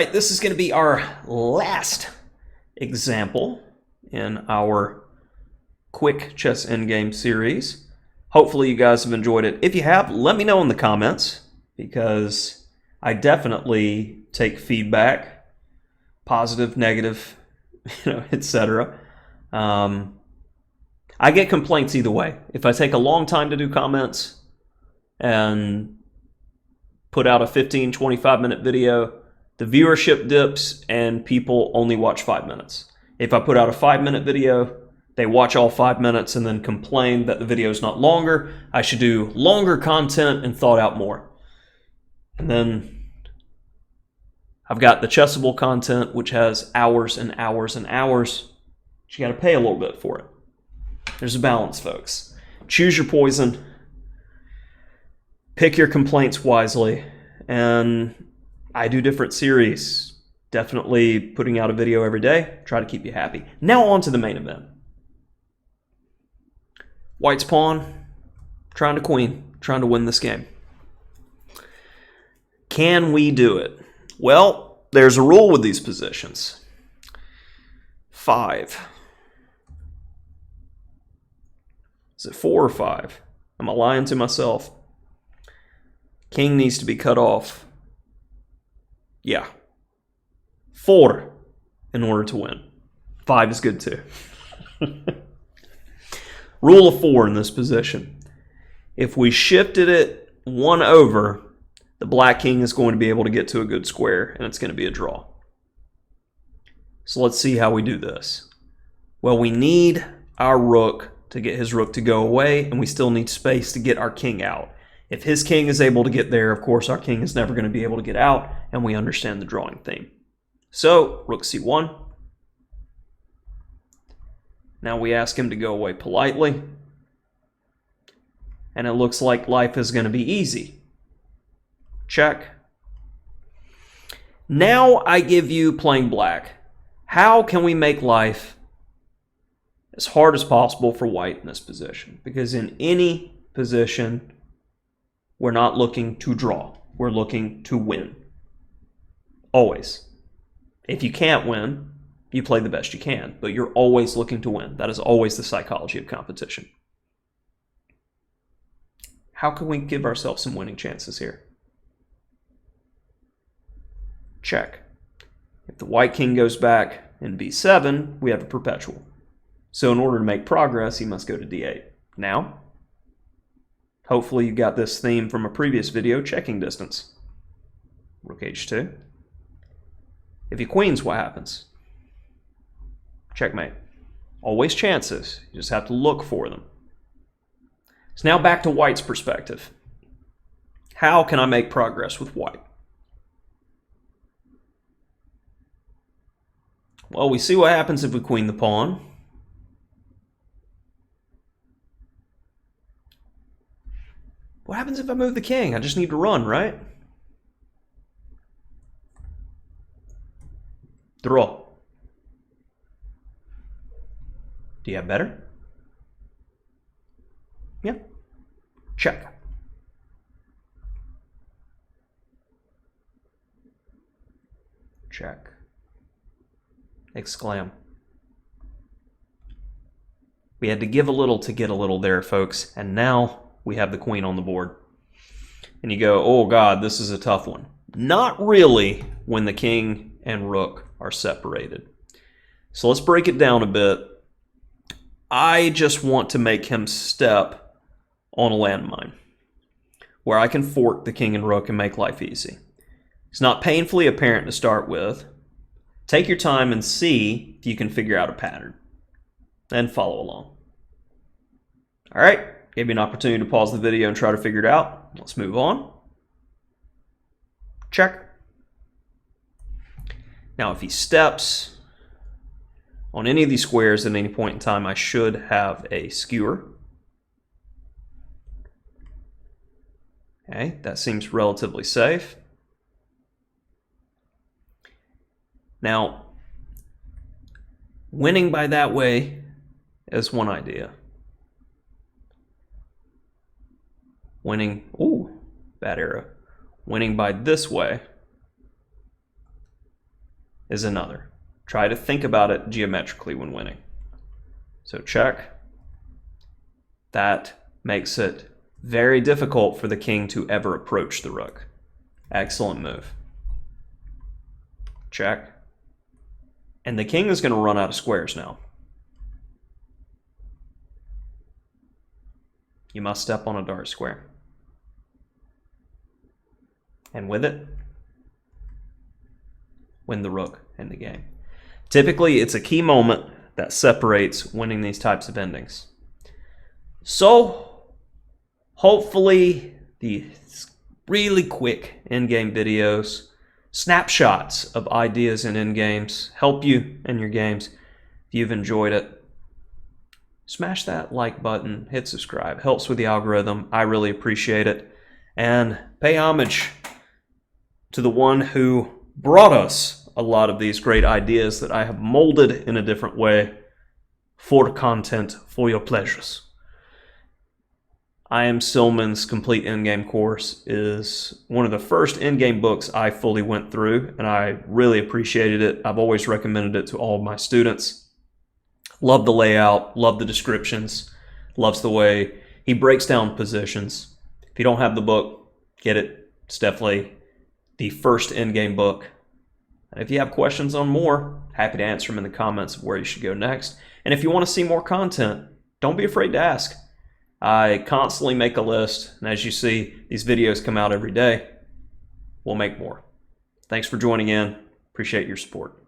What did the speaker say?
right, this is going to be our last example in our quick chess endgame series. Hopefully you guys have enjoyed it. If you have, let me know in the comments, because I definitely take feedback, positive, negative, etc. I get complaints either way. If I take a long time to do comments and put out a 15, 25-minute video, the viewership dips and people only watch 5 minutes. If I put out a 5-minute video, they watch all 5 minutes and then complain that the video is not longer. I should do longer content and thought out more. And then I've got the Chessable content, which has hours and hours and hours. But you got to pay a little bit for it. There's a balance, folks. Choose your poison. Pick your complaints wisely. And I do different series. Definitely putting out a video every day. Try to keep you happy. Now on to the main event. White's pawn, trying to queen, trying to win this game. Can we do it? Well, there's a rule with these positions. 5. Is it 4 or 5? Am I lying to myself? King needs to be cut off. Yeah. 4 in order to win. 5 is good too. Rule of 4 in this position. If we shifted it 1 over, the black king is going to be able to get to a good square, and it's going to be a draw. So let's see how we do this. Well, we need our rook to get his rook to go away, and we still need space to get our king out. If his king is able to get there, of course, our king is never going to be able to get out, and we understand the drawing theme. So, rook c1. Now we ask him to go away politely. And it looks like life is going to be easy. Check. Now I give you playing black. How can we make life as hard as possible for white in this position? Because in any position, we're not looking to draw. We're looking to win. Always. If you can't win, you play the best you can, but you're always looking to win. That is always the psychology of competition. How can we give ourselves some winning chances here? Check. If the white king goes back in b7, we have a perpetual. So in order to make progress, he must go to d8. Now, hopefully you got this theme from a previous video, checking distance. Rook h2. If he queens, what happens? Checkmate. Always chances. You just have to look for them. So now back to white's perspective. How can I make progress with white? Well, we see what happens if we queen the pawn. What happens if I move the king? I just need to run, right? Draw. Do you have better? Yeah. Check. Check. Exclaim. We had to give a little to get a little there, folks, and now we have the queen on the board. And you go, oh God, this is a tough one. Not really when the king and rook are separated. So let's break it down a bit. I just want to make him step on a landmine where I can fork the king and rook and make life easy. It's not painfully apparent to start with. Take your time and see if you can figure out a pattern. Then follow along. All right, gave you an opportunity to pause the video and try to figure it out. Let's move on. Check. Now if he steps on any of these squares at any point in time, I should have a skewer. Okay, that seems relatively safe. Now, winning by that way is one idea. Winning, ooh, bad arrow. Winning by this way is another. Try to think about it geometrically when winning. So check. That makes it very difficult for the king to ever approach the rook. Excellent move. Check. And the king is going to run out of squares now. You must step on a dark square. And with it, win the rook in the game. Typically, it's a key moment that separates winning these types of endings. So, hopefully, these really quick endgame videos, snapshots of ideas in endgames, help you in your games. If you've enjoyed it, smash that like button, hit subscribe. Helps with the algorithm. I really appreciate it. And pay homage to the one who brought us a lot of these great ideas that I have molded in a different way for content, for your pleasures. I Am Silman's Complete Endgame course is one of the first endgame books I fully went through, and I really appreciated it. I've always recommended it to all of my students. Love the layout, love the descriptions, loves the way he breaks down positions. If you don't have the book, get it. It's definitely the first endgame book. And if you have questions on more, happy to answer them in the comments of where you should go next. And if you want to see more content, don't be afraid to ask. I constantly make a list, and as you see, these videos come out every day. We'll make more. Thanks for joining in. Appreciate your support.